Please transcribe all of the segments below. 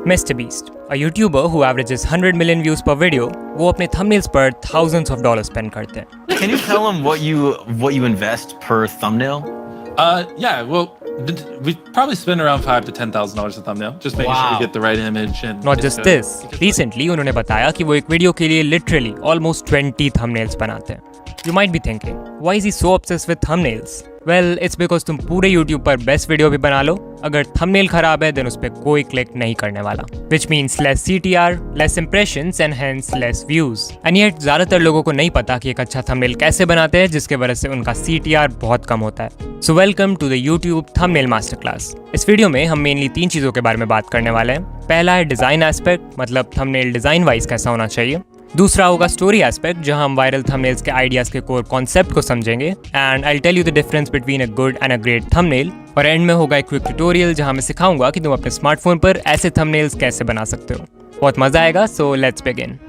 Mr. Beast, a YouTuber who averages 100 million views per video, वो अपने thumbnails पर thousands of dollars spend करते हैं। Can you tell them what you invest per thumbnail? Yeah, well, we probably spend around $5,000 to $10,000 a thumbnail, just making sure we get the right image and. Not just this. Recently, उन्होंने बताया कि वो एक video के लिए literally almost 20 thumbnails बनाते हैं। You might be thinking, why is he so obsessed with thumbnails? Well, it's because तुम पूरे YouTube पर बेस्ट वीडियो भी बना लो, अगर थंबनेल खराब है देन उस पर कोई क्लिक नहीं करने वाला, which means less CTR, less impressions and hence less views. And yet ज़्यादातर लोगों को नहीं पता कि एक अच्छा थंबनेल कैसे बनाते हैं जिसके वजह से उनका CTR बहुत कम होता है। So welcome to the YouTube Thumbnail Masterclass. इस वीडियो में हम मेनली 3 चीज़ों के बारे में बात करने वाले हैं। पहला है डिज़ाइन एस्पेक्ट, मतलब थंबनेल डिज़ाइन वाइज कैसा होना चाहिए। दूसरा होगा स्टोरी एस्पेक्ट, जहां हम वायरल थंबनेल्स के आइडियाज के कोर कॉन्सेप्ट को समझेंगे and I tell you the difference between a good and a great thumbnail. और एंड में होगा एक क्विक ट्यूटोरियल जहां मैं सिखाऊंगा कि तुम अपने स्मार्टफोन पर ऐसे थंबनेल्स कैसे बना सकते हो। बहुत मजा आएगा, सो लेट्स बिगिन।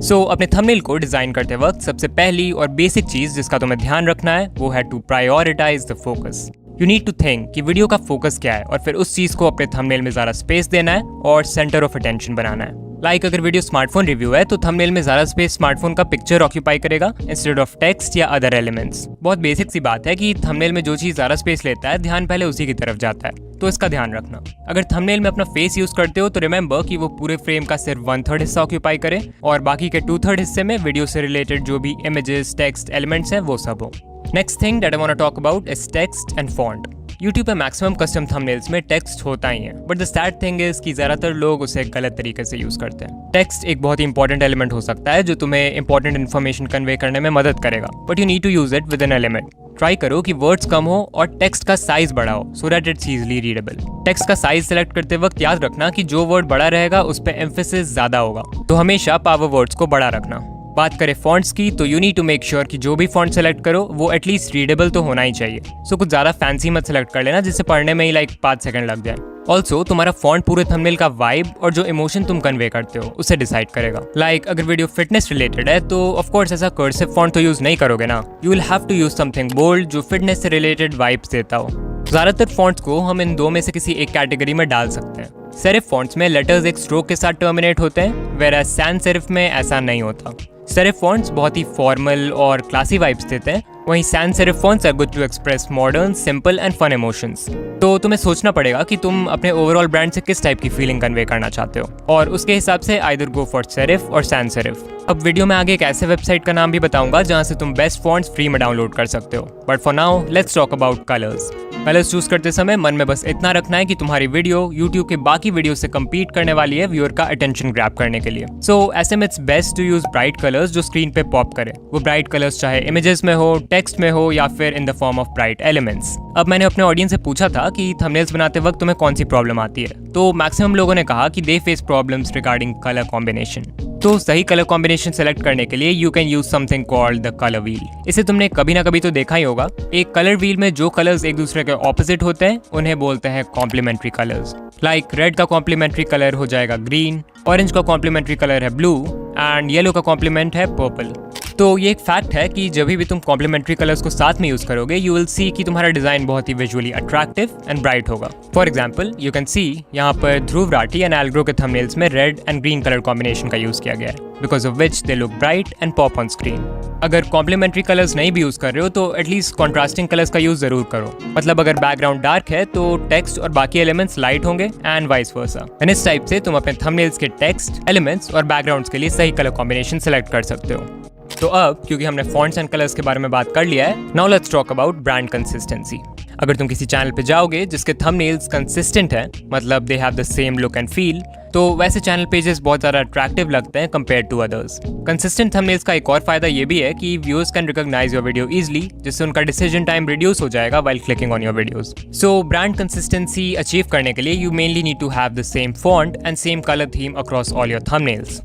सो अपने थंबनेल को डिजाइन करते वक्त सबसे पहली और बेसिक चीज जिसका तुम्हें ध्यान रखना है वो है to prioritise the focus. You need to think कि वीडियो का फोकस क्या है और फिर उस चीज को अपने थंबनेल में ज़्यादा स्पेस देना है और सेंटर ऑफ अटेंशन बनाना है। लाइक अगर वीडियो स्मार्टफोन रिव्यू है तो थंबनेल में ज़्यादा स्पेस स्मार्टफोन का पिक्चर ऑक्यूपाई करेगा इंस्टेड ऑफ टेक्स्ट या अदर एलिमेंट्स। बहुत बेसिक सी बात है कि थंबनेल में जो चीज़ ज़्यादा स्पेस लेता है ध्यान पहले उसी की तरफ जाता है, तो इसका ध्यान रखना। अगर थंबनेल में अपना फेस यूज करते हो तो रिमेंबर कि वो पूरे फ्रेम का सिर्फ 1/3 हिस्सा ऑक्यूपाई करे और बाकी के 2/3 हिस्से में वीडियो से रिलेटेड जो भी इमेजेस, टेक्स्ट, एलिमेंट्स हैं वो सब हो। Next thing that I want to talk about is text and font. YouTube पे मैक्सिमम कस्टम थंबनेल्स में टेक्स्ट होता ही है, but the sad thing is कि ज़्यादातर लोग उसे गलत तरीके से यूज़ करते हैं। टेक्स्ट एक बहुत ही इंपॉर्टेंट एलिमेंट हो सकता है जो तुम्हें इंपॉर्टेंट इन्फॉर्मेशन कन्वे करने में मदद करेगा, but you need to use it with an element. Try करो कि वर्ड्स कम हो और टेक्स्ट का साइज बड़ा हो so that it's easily readable. Text का साइज सेलेक्ट करते वक्त याद रखना कि जो वर्ड बड़ा रहेगा उस पर एम्फेसिस ज़्यादा होगा, तो हमेशा पावर वर्ड्स को बड़ा रखना। बात करें फॉन्ट्स की तो you need to make sure कि जो भी फॉन्ट सेलेक्ट करो वो एटलीस्ट रीडेबल तो होना ही चाहिए। सो कुछ ज़्यादा फैंसी मत सेलेक्ट कर लेना जिससे पढ़ने में ही 5 सेकंड लग जाए। ऑल्सो तुम्हारा फॉन्ट पूरे थंबनेल का वाइब और जो इमोशन तुम कन्वे करते हो उसे डिसाइड करेगा। अगर वीडियो फिटनेस रिलेटेड है तो ऑफ कोर्स ऐसा कर्सिव फॉन्ट तो यूज नहीं करोगे ना, you will have to use something bold जो फिटनेस से रिलेटेड वाइब्स देता हो। ज़्यादातर फॉन्ट्स को हम इन दो में से किसी एक कैटेगरी में डाल सकते हैं। सेरिफ फॉन्ट्स में लेटर्स एक स्ट्रोक के साथ टर्मिनेट होते हैं, वेयर सैंस सेरिफ में ऐसा नहीं होता। सेरिफ फॉन्ट्स बहुत ही फॉर्मल और क्लासी वाइब्स देते हैं, वहीं sans serif fonts are good to express modern, simple and fun emotions. तो तुम्हें सोचना पड़ेगा कि तुम अपने ओवरऑल ब्रांड से किस टाइप की फीलिंग कन्वे करना चाहते हो और उसके हिसाब से आइदर गो फॉर सेरिफ और सैंस सेरिफ। अब वीडियो में आगे एक ऐसे वेबसाइट का नाम भी बताऊंगा जहां से तुम बेस्ट फॉन्ट्स फ्री में डाउनलोड कर सकते हो, but for now let's talk about colours. Colours choose करते समय मन में बस इतना रखना है कि तुम्हारी वीडियो YouTube के बाकी वीडियो से compete करने वाली है व्यूअर का अटेंशन ग्रैब करने के लिए। सो ऐसे में it's best to use bright colours जो स्क्रीन पे पॉप करे। वो ब्राइट कलर्स चाहे इमेजेस में हो, टेक्स्ट में हो या फिर in the form of bright elements. अब मैंने अपने ऑडियंस से पूछा था कि थंबनेल्स बनाते वक्त तुम्हें कौन सी प्रॉब्लम आती है, तो मैक्सिमम लोगों ने कहा कि they face problems regarding colour combination. तो सही कलर कॉम्बिनेशन सेलेक्ट करने के लिए you can use something called the colour wheel. इसे तुमने कभी ना कभी तो देखा ही होगा। एक कलर व्हील में जो कलर्स एक दूसरे के ऑपोजिट होते हैं उन्हें बोलते हैं कॉम्प्लीमेंट्री कलर्स। रेड का कॉम्प्लीमेंट्री कलर हो जाएगा ग्रीन, ऑरेंज का कॉम्प्लीमेंट्री कलर है ब्लू एंड येलो का कॉम्प्लीमेंट है पर्पल। तो ये एक फैक्ट है कि जब भी तुम कॉम्प्लीमेंट्री कलर्स को साथ में यूज करोगे यू विल सी कि तुम्हारा डिजाइन बहुत ही विजुअली अट्रैक्टिव एंड ब्राइट होगा। For example you can see यहाँ पर ध्रुव राठी एंड एल्ग्रो के थंबनेल्स में red and green colour combination का यूज किया गया है, because of which they look bright and pop on screen. अगर कॉम्प्लीमेंट्री कलर्स नहीं भी यूज कर रहे हो तो एटलीस्ट कॉन्ट्रास्टिंग कलर्स का यूज जरूर करो। मतलब अगर बैकग्राउंड डार्क है तो टेक्स्ट और बाकी एलिमेंट्स लाइट होंगे एंड वाइस वर्सा। एंड इस टाइप से तुम अपने थंबनेल्स के टेक्स्ट, एलिमेंट्स और बैकग्राउंड्स के लिए सही कलर कॉम्बिनेशन सेलेक्ट कर सकते हो। तो अब क्योंकि हमने फॉन्ट्स एंड कलर्स के बारे में बात कर लिया है, now let's talk about brand consistency. अगर तुम किसी चैनल पे जाओगे जिसके थंबनेल्स कंसिस्टेंट हैं, मतलब they have the same look and feel, तो वैसे चैनल पेजेस बहुत ज़्यादा अट्रैक्टिव लगते हैं compare to others. Consistent thumbnails का एक और फायदा ये भी है कि viewers can recognise your video easily, जिससे उनका डिसीजन टाइम रिड्यूस हो जाएगा while clicking on your videos. So brand consistency achieve करने के लिए you mainly need to have the same font and same colour theme across all your thumbnails.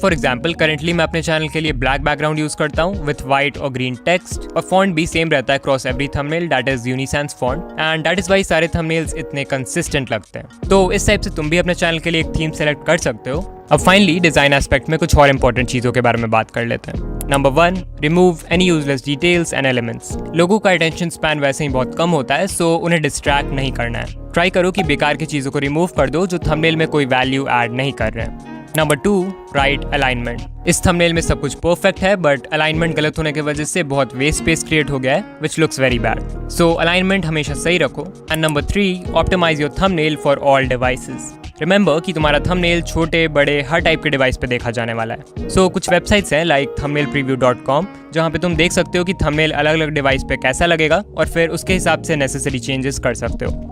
For example currently मैं अपने channel के लिए black background use करता हूँ with white और ग्रीन टेक्स्ट, और फॉन्ट भी सेम रहता है across every thumbnail, that is Unisans font, and that is why सारे थंबनेल्स इतने कंसिस्टेंट लगते हैं। तो इस टाइप से तुम भी अपने चैनल के लिए एक थीम सेलेक्ट कर सकते हो। अब फाइनली डिजाइन एस्पेक्ट में कुछ और इंपॉर्टेंट चीजों के बारे में बात कर लेते हैं। Number 1, remove any useless details and elements. लोगों का अटेंशन स्पैन वैसे ही बहुत कम होता है, सो उन्हें डिस्ट्रैक्ट नहीं करना है। ट्राई करो कि बेकार की चीज़ों को रिमूव कर दो जो थंबनेल में कोई वैल्यू ऐड नहीं कर रहे हैं। Number 2, right alignment. इस थंबनेल में सब कुछ परफेक्ट है बट अलाइनमेंट गलत होने की वजह से बहुत वेस्ट स्पेस क्रिएट हो गया है which looks very bad. So alignment हमेशा सही रखो। And number 3, optimise your thumbnail for all devices. Remember कि तुम्हारा थंबनेल छोटे बड़े हर टाइप के डिवाइस पे देखा जाने वाला है। सो कुछ वेबसाइट्स हैं लाइक thumbnailpreview.com जहाँ पे तुम देख सकते हो कि थंबनेल अलग अलग डिवाइस पे कैसा लगेगा और फिर उसके हिसाब से नेसेसरी चेंजेस कर सकते हो।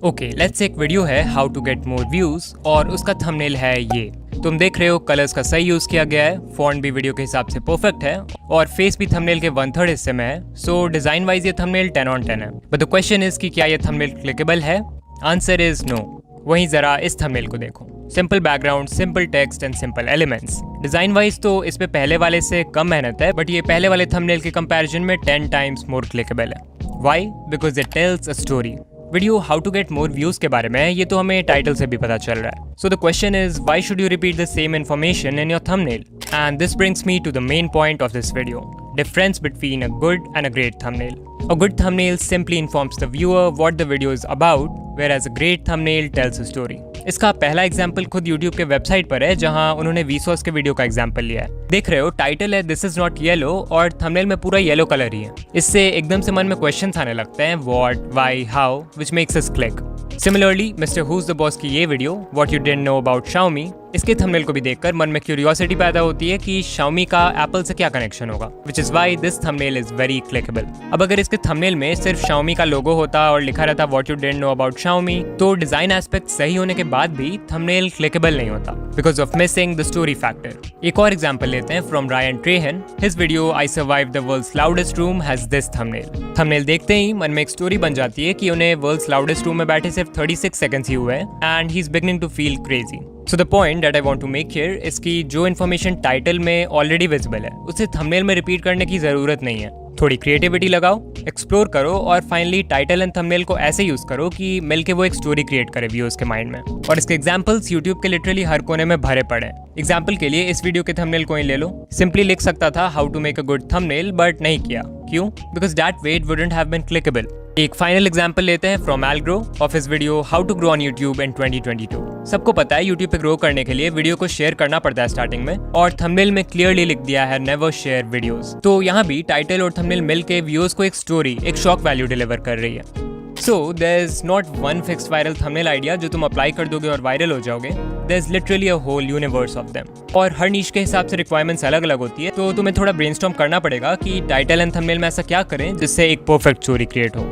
ओके, लेट्स एक वीडियो है how to get more views और उसका थंबनेल है ये। तुम देख रहे हो कलर्स का सही यूज किया गया है, फॉन्ट भी वीडियो के हिसाब से परफेक्ट है और फेस भी थंबनेल के 1/3 हिस्से में है। सो डिजाइन वाइज ये थंबनेल 10 on 10 है। बट द क्वेश्चन इज कि क्या ये थंबनेल क्लिकेबल है? Answer is no. वहीं जरा इस थंबनेल को देखो, simple background, simple text and simple elements. Design wise तो इस पे पहले वाले से कम मेहनत है बट ये पहले वाले थंबनेल के कंपैरिजन में 10 times मोर क्लिकेबल है। Why? Because it tells a story. Video how to get more views के बारे में ये तो हमें टाइटल से भी पता चल रहा है। So the question is why should you repeat the same information in your thumbnail? And this brings me to the main point of this video, difference between a good and a great thumbnail. A good thumbnail simply informs the viewer what the video is about, whereas a great thumbnail tells a story. इसका पहला example खुद YouTube के website पर है जहां उन्होंने Vsauce के video का एग्जाम्पल लिया है। देख रहे हो टाइटल है दिस इज नॉट येलो और थंबनेल में पूरा येलो कलर ही है। इससे एकदम से मन में क्वेश्चंस आने लगते हैं what, why, how, which makes us click. Similarly mister who's the boss की ये video what you didn't know about Xiaomi, इसके थंबनेल को भी देखकर मन में क्यूरियोसिटी पैदा होती है कि Xiaomi का एप्पल से क्या कनेक्शन होगा, which is why this thumbnail is very clickable. अब अगर इसके थंबनेल में सिर्फ Xiaomi का लोगो होता और लिखा रहता what you didn't know about Xiaomi, तो डिजाइन एस्पेक्ट सही होने के बाद भी थंबनेल क्लिकेबल नहीं होता because of missing the story factor. एक और एग्जांपल लेते हैं from Ryan Trahan. His video I survived the world's loudest room has this thumbnail. Thumbnail देखते ही मन में एक स्टोरी बन जाती है कि उन्हें वर्ल्ड्स लाउडेस्ट रूम में बैठे सिर्फ 36 सेकंड्स ही हुए and he is beginning to feel crazy. So the point that I want to make here is कि जो इन्फॉर्मेशन टाइटल में ऑलरेडी विजिबल है उसे थंबनेल में रिपीट करने की जरूरत नहीं है। थोड़ी क्रिएटिविटी लगाओ, एक्सप्लोर करो और फाइनली टाइटल एंड थंबनेल को ऐसे यूज करो कि मिलके वो एक स्टोरी क्रिएट करे व्यूअर्स के माइंड में। और इसके एग्जांपल्स यूट्यूब के लिटरली हर कोने में भरे पड़े हैं। एग्जांपल के लिए इस वीडियो के थंबनेल को ही ले लो, सिंपली लिख सकता था how to make a good thumbnail but नहीं किया। क्यों? Because that way it wouldn't have been clickable. एक फाइनल एग्जांपल लेते हैं फ्रॉम एल्ग्रो of his video how to grow on YouTube in 2022। सबको पता है यूट्यूब पे ग्रो करने के लिए वीडियो को शेयर करना पड़ता है स्टार्टिंग में और थंबनेल में क्लियरली लिख दिया है नेवर शेयर वीडियोस। तो यहाँ भी टाइटल और थंबनेल मिलके व्यूअर्स को एक स्टोरी, एक शॉक वैल्यू डिलीवर कर रही है। So there's not one fixed viral thumbnail idea जो तुम अप्लाई कर दोगे और वायरल हो जाओगे। There's literally a whole universe of them. और हर नीश के हिसाब से रिक्वायरमेंट्स अलग अलग होती है, तो तुम्हें थोड़ा ब्रेनस्टॉर्म करना पड़ेगा कि टाइटल एंड थंबनेल में ऐसा क्या करें जिससे एक परफेक्ट स्टोरी क्रिएट हो।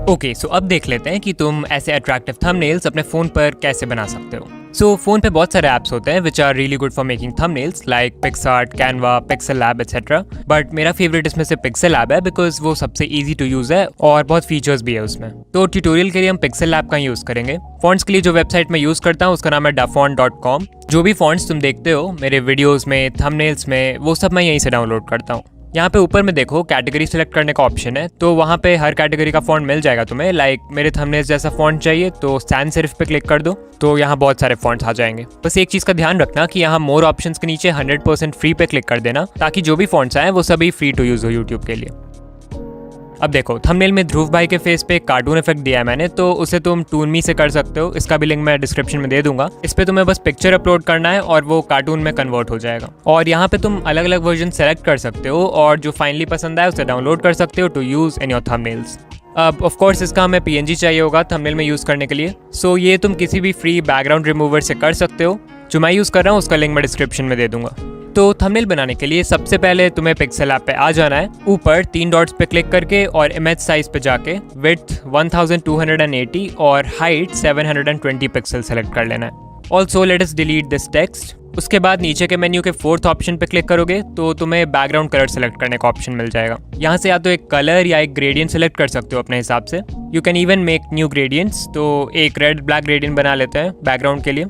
ओके, सो अब देख लेते हैं कि तुम ऐसे अट्रैक्टिव थंबनेल्स अपने फ़ोन पर कैसे बना सकते हो। सो फ़ोन पे बहुत सारे ऐप्स होते हैं which are really good for making thumbnails like PicsArt, Canva, Pixel Lab etcetera. But मेरा फेवरेट इसमें से पिक्सल लैब है बिकॉज वो सबसे ईजी टू यूज़ है और बहुत फीचर्स भी है उसमें। तो ट्यूटोरियल के लिए हम पिक्सल लैब का यूज़ करेंगे। फॉन्ट्स के लिए जो वेबसाइट मैं यूज़ करता हूँ उसका नाम है dafont.com। जो भी फॉन्ट्स तुम देखते हो मेरे वीडियोज़ में, थंबनेल्स में, वो सब मैं यहीं से डाउनलोड करता हूँ। यहाँ पे ऊपर में देखो कैटेगरी सेलेक्ट करने का ऑप्शन है, तो वहाँ पे हर कैटेगरी का फॉन्ट मिल जाएगा तुम्हें। लाइक मेरे थंबनेल्स जैसा फॉन्ट चाहिए तो सैन सेरिफ पे क्लिक कर दो, तो यहाँ बहुत सारे फॉन्ट्स आ जाएंगे। बस एक चीज़ का ध्यान रखना कि यहाँ मोर ऑप्शंस के नीचे 100% फ्री पे क्लिक कर देना ताकि जो भी फॉन्ट्स आए वो सभी फ्री टू यूज़ हो यूट्यूब के लिए। अब देखो थंबनेल में ध्रुव भाई के फेस पे एक कार्टून इफेक्ट दिया है मैंने, तो उसे तुम टूनमी से कर सकते हो। इसका भी लिंक मैं डिस्क्रिप्शन में दे दूंगा। इस पे तुम्हें बस पिक्चर अपलोड करना है और वो कार्टून में कन्वर्ट हो जाएगा। और यहाँ पे तुम अलग अलग वर्जन सेलेक्ट कर सकते हो और जो फाइनली पसंद आए उसे डाउनलोड कर सकते हो to use in your thumbnails. अब ऑफ कोर्स इसका हमें PNG चाहिए होगा थंबनेल में यूज़ करने के लिए। सो ये तुम किसी भी फ्री बैकग्राउंड रिमूवर से कर सकते हो। जो मैं यूज़ कर रहा हूँ उसका लिंक मैं डिस्क्रिप्शन में दे दूंगा। तो थंबनेल बनाने के लिए सबसे पहले तुम्हें पिक्सल ऐप पे आ जाना है। ऊपर 3 डॉट्स पे क्लिक करके और इमेज साइज पे जाके विड्थ 1280 और हाइट 720 पिक्सल सेलेक्ट कर लेना है। Also let us delete this text. उसके बाद नीचे के मेन्यू के 4th ऑप्शन पे क्लिक करोगे तो तुम्हें बैकग्राउंड कलर सेलेक्ट करने का ऑप्शन मिल जाएगा। यहाँ से या तो एक कलर या एक ग्रेडियंट सेलेक्ट कर सकते हो अपने हिसाब से। You can even make new gradients. तो एक रेड ब्लैक ग्रेडियंट बना लेते हैं बैकग्राउंड के लिए।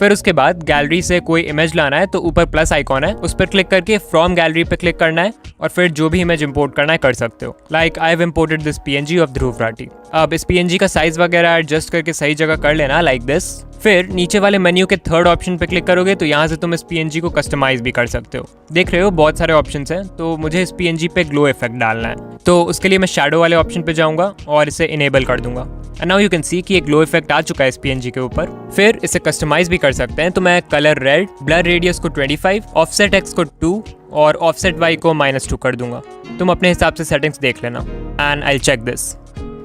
फिर उसके बाद गैलरी से कोई इमेज लाना है तो ऊपर प्लस आइकॉन है, उस पर क्लिक करके फ्रॉम गैलरी पे क्लिक करना है और फिर जो भी इमेज इंपोर्ट करना है कर सकते हो। Like I have imported this PNG of Dhruv Rathee. अब इस PNG का साइज वगैरह एडजस्ट करके सही जगह कर लेना लाइक दिस। फिर नीचे वाले मेन्यू के थर्ड ऑप्शन पे क्लिक करोगे तो यहाँ से तुम इस PNG को कस्टमाइज भी कर सकते हो। देख रहे हो बहुत सारे ऑप्शंस हैं, तो मुझे इस PNG पे ग्लो इफेक्ट डालना है, तो उसके लिए मैं शैडो वाले ऑप्शन पे जाऊंगा और इसे इनेबल कर दूंगा। And now you can see कि एक ग्लो इफेक्ट आ चुका है इस PNG के ऊपर। फिर इसे कस्टमाइज भी कर सकते हैं, तो मैं कलर रेड, ब्लर रेडियस को 25, ऑफसेट X को 2 और ऑफसेट Y को -2 कर दूंगा। तुम अपने हिसाब से सेटिंग्स देख लेना एंड आई चेक दिस।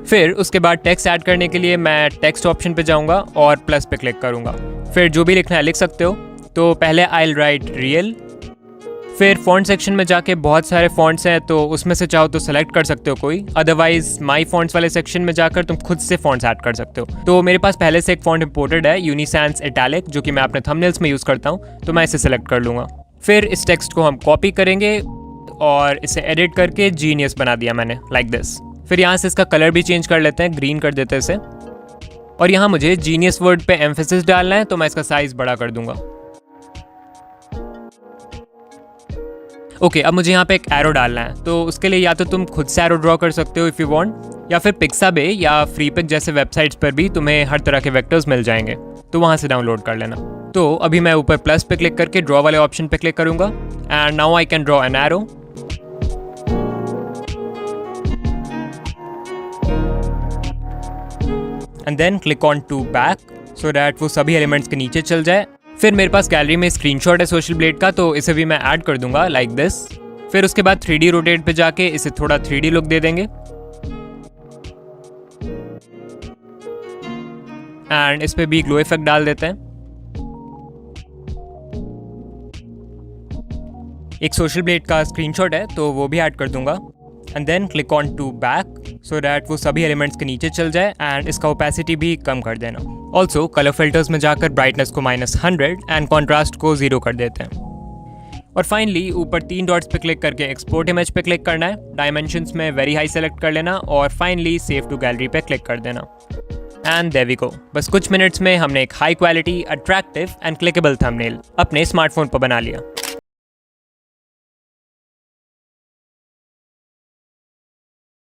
फिर उसके बाद टेक्स्ट ऐड करने के लिए मैं टेक्स्ट ऑप्शन पे जाऊंगा और प्लस पे क्लिक करूंगा। फिर जो भी लिखना है लिख सकते हो, तो पहले आई विल राइट रियल। फिर फॉन्ट सेक्शन में जाके बहुत सारे फॉन्ट्स हैं, तो उसमें से चाहो तो सेलेक्ट कर सकते हो कोई, अदरवाइज माई फॉन्ट्स वाले सेक्शन में जाकर तुम खुद से फॉन्ट्स ऐड कर सकते हो। तो मेरे पास पहले से एक फॉन्ट इंपोर्टेड है, यूनिसैंस इटैलिक, जो कि मैं अपने थंबनेल्स में यूज़ करता हूँ, तो मैं इसे सेलेक्ट कर लूँगा। फिर इस टेक्स्ट को हम कॉपी करेंगे और इसे एडिट करके जीनियस बना दिया मैंने लाइक दिस। फिर यहाँ से इसका कलर भी चेंज कर लेते हैं, ग्रीन कर देते हैं इसे। और यहाँ मुझे जीनियस वर्ड पे एम्फेसिस डालना है, तो मैं इसका साइज बड़ा कर दूंगा। ओके, अब मुझे यहाँ पे एक एरो डालना है, तो उसके लिए या तो तुम खुद से एरो ड्रॉ कर सकते हो इफ़ यू वांट, या फिर पिक्साबे या फ्रीपिक जैसे वेबसाइट्स पर भी तुम्हें हर तरह के वेक्टर्स मिल जाएंगे, तो वहाँ से डाउनलोड कर लेना। तो अभी मैं ऊपर प्लस पे क्लिक करके ड्रॉ वाले ऑप्शन पे क्लिक करूँगा and now I can draw an arrow. And then click on to back so that वो सभी एलिमेंट्स के नीचे चल जाए। फिर मेरे पास गैलरी में स्क्रीनशॉट है सोशल ब्लेड का, तो इसे भी मैं ऐड कर दूंगा लाइक दिस। फिर उसके बाद 3D रोटेट पे जाके इसे थोड़ा 3D लुक दे देंगे एंड इस पे भी ग्लो इफेक्ट डाल देते हैं। एक सोशल ब्लेड का स्क्रीनशॉट है, तो वो भी ऐड कर दूंगा and then click on to back so that वो सभी एलिमेंट्स के नीचे चल जाए एंड इसका ओपेसिटी भी कम कर देना। ऑल्सो कलर फिल्टर्स में जाकर ब्राइटनेस को -100 एंड कॉन्ट्रास्ट को 0 कर देते हैं। और फाइनली ऊपर 3 डॉट्स पे क्लिक करके एक्सपोर्ट इमेज पे क्लिक करना है, डायमेंशंस में वेरी हाई सेलेक्ट कर लेना और फाइनली सेव टू गैलरी पे क्लिक कर देना। And there we go. बस कुछ मिनट्स में हमने एक high quality, attractive and clickable thumbnail अपने स्मार्टफोन पर बना लिया।